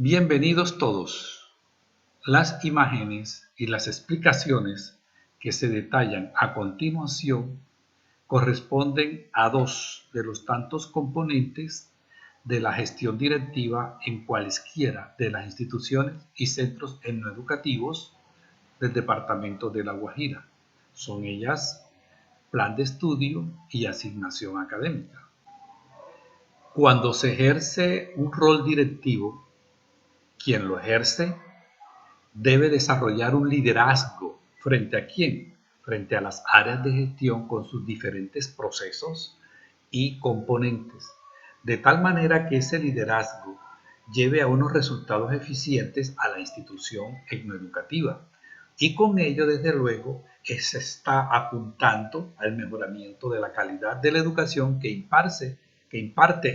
Bienvenidos todos. Las imágenes y las explicaciones que se detallan a continuación corresponden a dos de los tantos componentes de la gestión directiva en cualesquiera de las instituciones y centros educativos del departamento de La Guajira. Son ellas plan de estudio y asignación académica. Cuando se ejerce un rol directivo, quien lo ejerce debe desarrollar un liderazgo ¿frente a quién? Frente a las áreas de gestión con sus diferentes procesos y componentes, de tal manera que ese liderazgo lleve a unos resultados eficientes a la institución educativa y con ello, desde luego, se está apuntando al mejoramiento de la calidad de la educación que imparte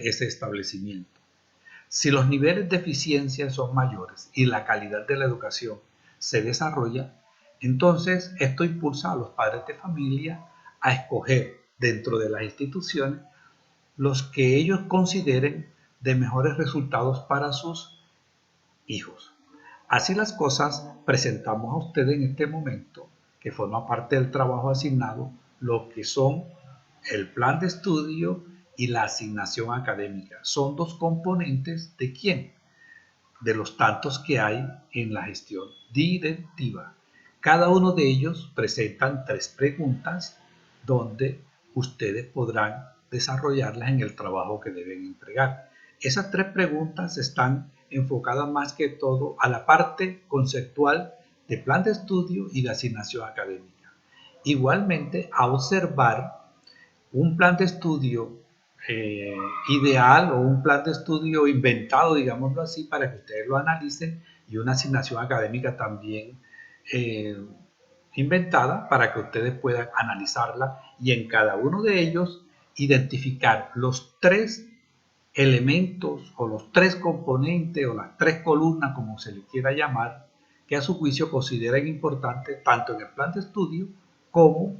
ese establecimiento. Si los niveles de eficiencia son mayores y la calidad de la educación se desarrolla, entonces esto impulsa a los padres de familia a escoger dentro de las instituciones los que ellos consideren de mejores resultados para sus hijos. Así las cosas, presentamos a ustedes en este momento, que forma parte del trabajo asignado, lo que son el plan de estudio y la asignación académica. Son dos componentes ¿de quién? De los tantos que hay en la gestión directiva. Cada uno de ellos presentan 3 preguntas donde ustedes podrán desarrollarlas en el trabajo que deben entregar. Esas 3 preguntas están enfocadas más que todo a la parte conceptual de plan de estudio y de asignación académica. Igualmente, a observar un plan de estudio ideal o un plan de estudio inventado, digámoslo así, para que ustedes lo analicen, y una asignación académica también inventada para que ustedes puedan analizarla y en cada uno de ellos identificar los 3 elementos o los 3 componentes o las 3 columnas, como se le quiera llamar, que a su juicio consideran importantes tanto en el plan de estudio como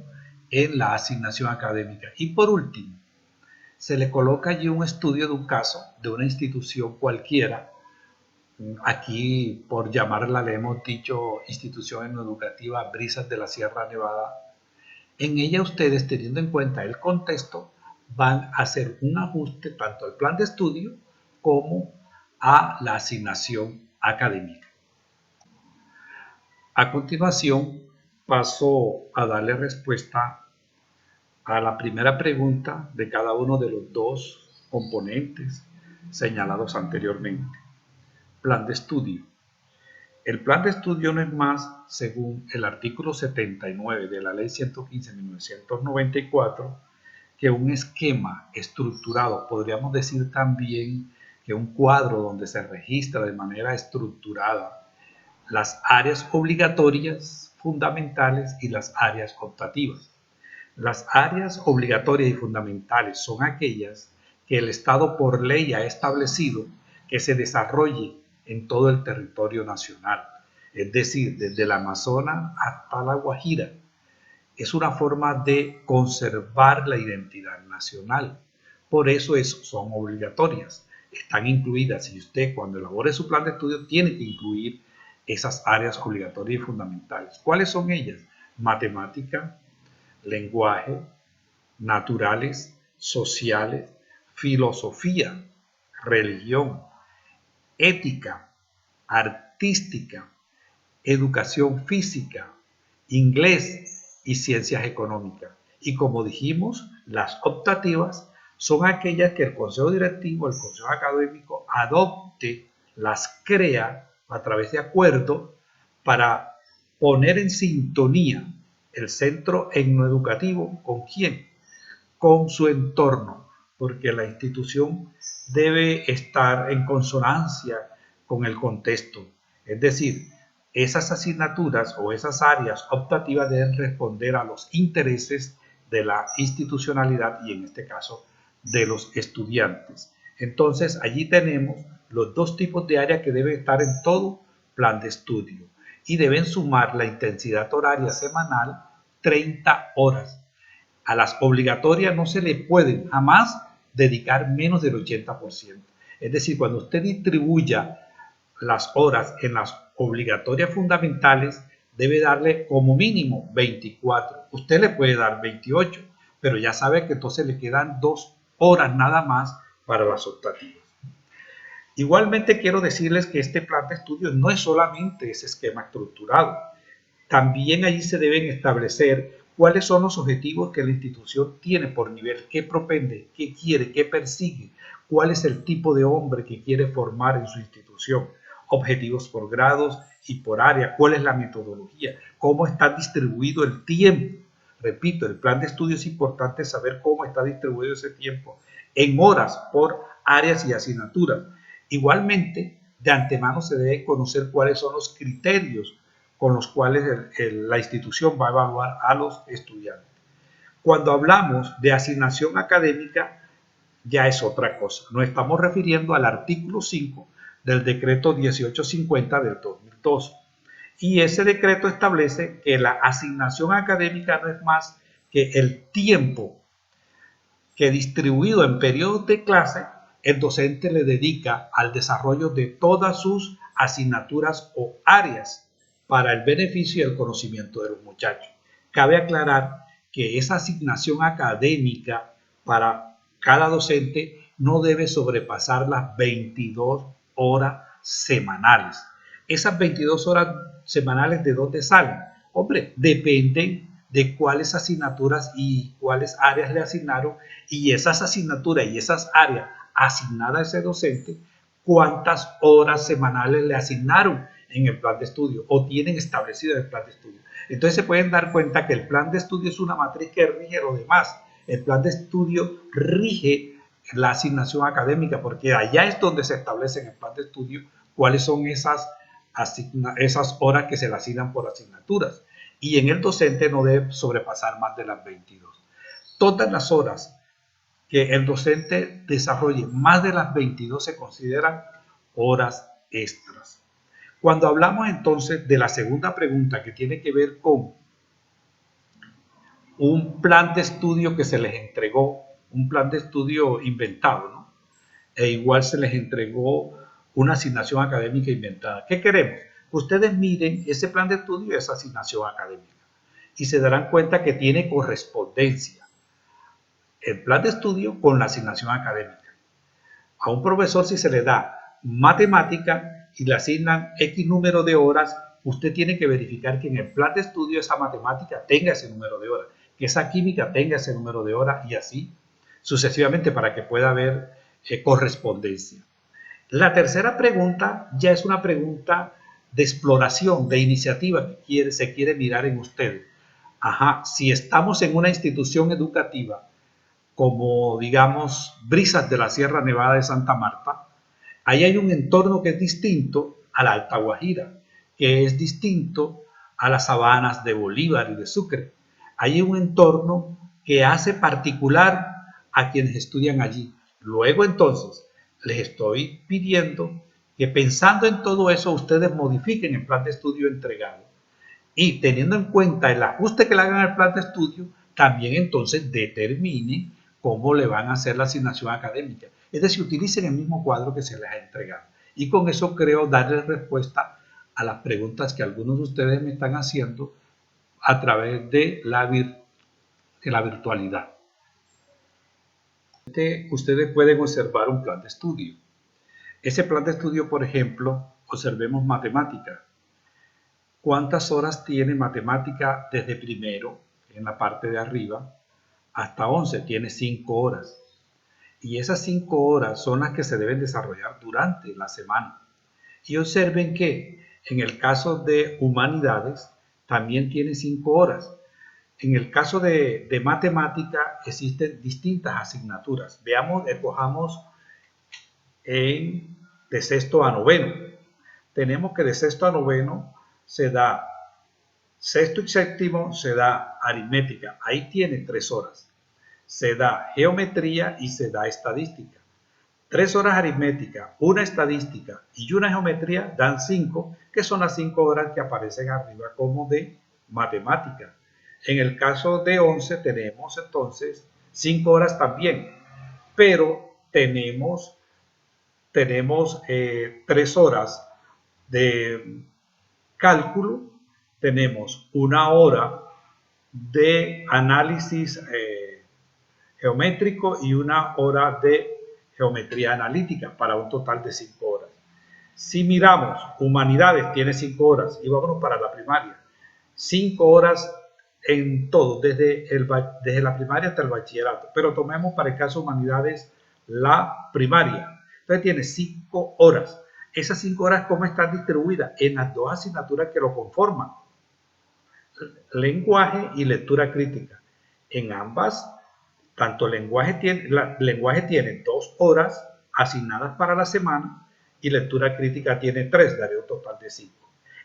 en la asignación académica. Y por último, se le coloca allí un estudio de un caso de una institución cualquiera. Aquí, por llamarla, le hemos dicho institución educativa Brisas de la Sierra Nevada. En ella ustedes, teniendo en cuenta el contexto, van a hacer un ajuste tanto al plan de estudio como a la asignación académica. A continuación, paso a darle respuesta a la primera pregunta de cada uno de los 2 componentes señalados anteriormente. Plan de estudio. El plan de estudio no es más, según el artículo 79 de la Ley 115/1994, que un esquema estructurado, podríamos decir también que un cuadro donde se registra de manera estructurada las áreas obligatorias, fundamentales y las áreas optativas. Las áreas obligatorias y fundamentales son aquellas que el Estado por ley ha establecido que se desarrolle en todo el territorio nacional, es decir, desde el Amazonas hasta La Guajira. Es una forma de conservar la identidad nacional. Por eso son obligatorias, están incluidas, y usted cuando elabore su plan de estudio tiene que incluir esas áreas obligatorias y fundamentales. ¿Cuáles son ellas? Matemática, lenguaje, naturales, sociales, filosofía, religión, ética, artística, educación física, inglés y ciencias económicas. Y como dijimos, las optativas son aquellas que el Consejo Directivo, el Consejo Académico adopte, las crea a través de acuerdo para poner en sintonía el centro educativo. ¿Con quién? Con su entorno, porque la institución debe estar en consonancia con el contexto. Es decir, esas asignaturas o esas áreas optativas deben responder a los intereses de la institucionalidad y en este caso de los estudiantes. Entonces allí tenemos los 2 tipos de áreas que deben estar en todo plan de estudio y deben sumar la intensidad horaria semanal 30 horas. A las obligatorias no se le pueden jamás dedicar menos del 80%. Es decir, cuando usted distribuya las horas en las obligatorias fundamentales, debe darle como mínimo 24. Usted le puede dar 28, pero ya sabe que entonces le quedan 2 horas nada más para las optativas. Igualmente quiero decirles que este plan de estudio no es solamente ese esquema estructurado. También allí se deben establecer cuáles son los objetivos que la institución tiene por nivel, qué propende, qué quiere, qué persigue, cuál es el tipo de hombre que quiere formar en su institución, objetivos por grados y por área, cuál es la metodología, cómo está distribuido el tiempo. Repito, el plan de estudio es importante saber cómo está distribuido ese tiempo en horas por áreas y asignaturas. Igualmente, de antemano se debe conocer cuáles son los criterios con los cuales la institución va a evaluar a los estudiantes. Cuando hablamos de asignación académica, ya es otra cosa. Nos estamos refiriendo al artículo 5 del decreto 1850 del 2002. Y ese decreto establece que la asignación académica no es más que el tiempo que distribuido en periodos de clase, el docente le dedica al desarrollo de todas sus asignaturas o áreas para el beneficio y el conocimiento de los muchachos. Cabe aclarar que esa asignación académica para cada docente no debe sobrepasar las 22 horas semanales. Esas 22 horas semanales, ¿de dónde salen? Hombre, dependen de cuáles asignaturas y cuáles áreas le asignaron, y esas asignaturas y esas áreas asignadas a ese docente, cuántas horas semanales le asignaron en el plan de estudio o tienen establecido en el plan de estudio. Entonces se pueden dar cuenta que el plan de estudio es una matriz que rige lo demás. El plan de estudio rige la asignación académica, porque allá es donde se establece en el plan de estudio cuáles son esas horas que se le asignan por asignaturas. Y en el docente no debe sobrepasar más de las 22. Todas las horas que el docente desarrolle más de las 22 se consideran horas extras. Cuando hablamos entonces de la segunda pregunta, que tiene que ver con un plan de estudio que se les entregó, un plan de estudio inventado, ¿no? E igual se les entregó una asignación académica inventada. ¿Qué queremos? Ustedes miren ese plan de estudio y esa asignación académica y se darán cuenta que tiene correspondencia el plan de estudio con la asignación académica. A un profesor, si se le da matemática y le asignan X número de horas, usted tiene que verificar que en el plan de estudio esa matemática tenga ese número de horas, que esa química tenga ese número de horas y así sucesivamente para que pueda haber correspondencia. La tercera pregunta ya es una pregunta de exploración, de iniciativa que se quiere mirar en ustedes. Ajá, si estamos en una institución educativa como, digamos, Brisas de la Sierra Nevada de Santa Marta, ahí hay un entorno que es distinto a la Alta Guajira, que es distinto a las sabanas de Bolívar y de Sucre. Hay un entorno que hace particular a quienes estudian allí. Luego, entonces, les estoy pidiendo que pensando en todo eso, ustedes modifiquen el plan de estudio entregado. Y teniendo en cuenta el ajuste que le hagan al plan de estudio, también entonces determinen cómo le van a hacer la asignación académica. Es decir, utilicen el mismo cuadro que se les ha entregado. Y con eso creo darles respuesta a las preguntas que algunos de ustedes me están haciendo a través de la virtualidad. Ustedes pueden observar un plan de estudio. Ese plan de estudio, por ejemplo, observemos matemática. ¿Cuántas horas tiene matemática desde primero, en la parte de arriba, hasta 11? Tiene 5 horas. Y esas 5 horas son las que se deben desarrollar durante la semana. Y observen que en el caso de humanidades también tiene 5 horas. En el caso de matemática existen distintas asignaturas. Veamos, escojamos de sexto a noveno. Tenemos que de sexto a noveno se da sexto y séptimo, se da aritmética. Ahí tiene 3 horas. Se da geometría y se da estadística. 3 horas aritmética, una estadística y una geometría dan 5, que son las 5 horas que aparecen arriba como de matemática. En el caso de 11 tenemos entonces 5 horas también, pero tenemos 3 horas de cálculo, tenemos 1 hora de análisis geométrico y 1 hora de geometría analítica para un total de 5 horas. Si miramos, humanidades tiene 5 horas y vámonos para la primaria. 5 horas en todo, desde la primaria hasta el bachillerato. Pero tomemos para el caso de humanidades la primaria. Entonces tiene 5 horas. Esas 5 horas, ¿cómo están distribuidas? En las 2 asignaturas que lo conforman. Lenguaje y lectura crítica. En ambas, tanto lenguaje tiene 2 horas asignadas para la semana y lectura crítica tiene 3, daría un total de 5.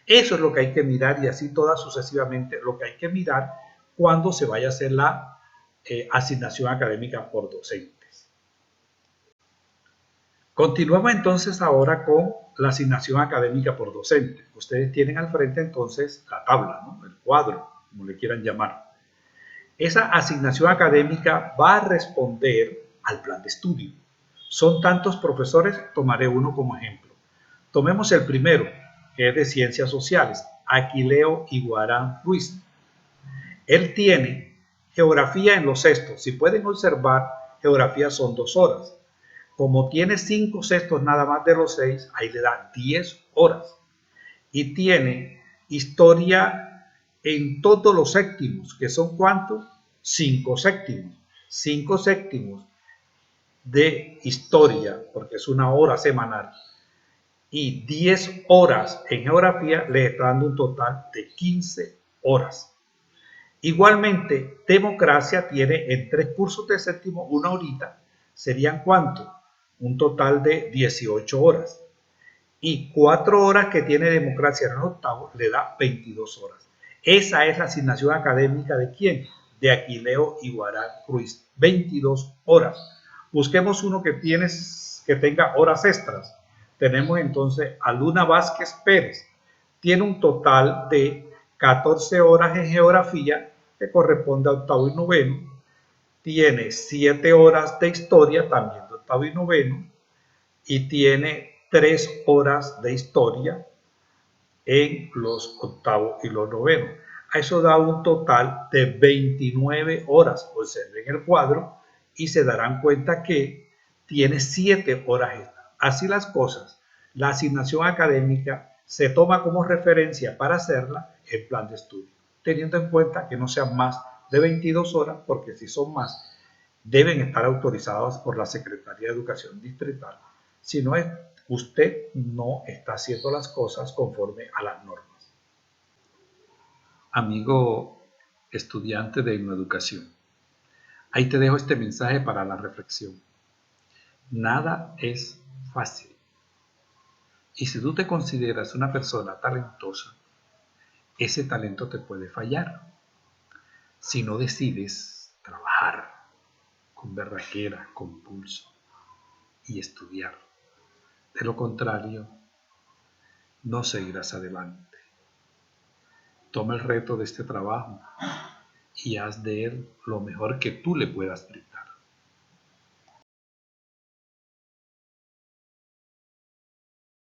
Eso es lo que hay que mirar y así todas sucesivamente lo que hay que mirar cuando se vaya a hacer la asignación académica por docentes. Continuamos entonces ahora con la asignación académica por docente. Ustedes tienen al frente entonces la tabla, ¿no? El cuadro, como le quieran llamar. Esa asignación académica va a responder al plan de estudio. Son tantos profesores, tomaré uno como ejemplo. Tomemos el primero, que es de Ciencias Sociales, Aquileo Iguarán Ruiz. Él tiene geografía en los sextos. Si pueden observar, geografía son 2 horas. Como tiene 5 sextos nada más de los 6, ahí le da 10 horas. Y tiene historia en todos los séptimos, que son ¿cuántos? 5 séptimos. 5 séptimos de historia, porque es 1 hora semanal, y 10 horas en geografía, le está dando un total de 15 horas. Igualmente, democracia tiene en 3 cursos de séptimo 1 horita, ¿serían cuánto? Un total de 18 horas. Y 4 horas que tiene democracia en el octavo le da 22 horas. Esa es la asignación académica de ¿quién? De Aquileo Iguarán Ruiz, 22 horas. Busquemos uno que tenga horas extras. Tenemos entonces a Luna Vázquez Pérez. Tiene un total de 14 horas en geografía, que corresponde a octavo y noveno. Tiene 7 horas de historia, también de octavo y noveno. Y tiene 3 horas de historia en los octavos y los novenos. A eso da un total de 29 horas. Observen el cuadro y se darán cuenta que tiene 7 horas extras. Así las cosas, la asignación académica se toma como referencia para hacerla el plan de estudio, teniendo en cuenta que no sean más de 22 horas, porque si son más, deben estar autorizadas por la Secretaría de Educación Distrital. Si no, usted no está haciendo las cosas conforme a las normas. Amigo estudiante de Educación, ahí te dejo este mensaje para la reflexión. Nada es fácil. Y si tú te consideras una persona talentosa, ese talento te puede fallar si no decides trabajar con berraquera, con pulso y estudiar. De lo contrario, no seguirás adelante. Toma el reto de este trabajo y haz de él lo mejor que tú le puedas brindar.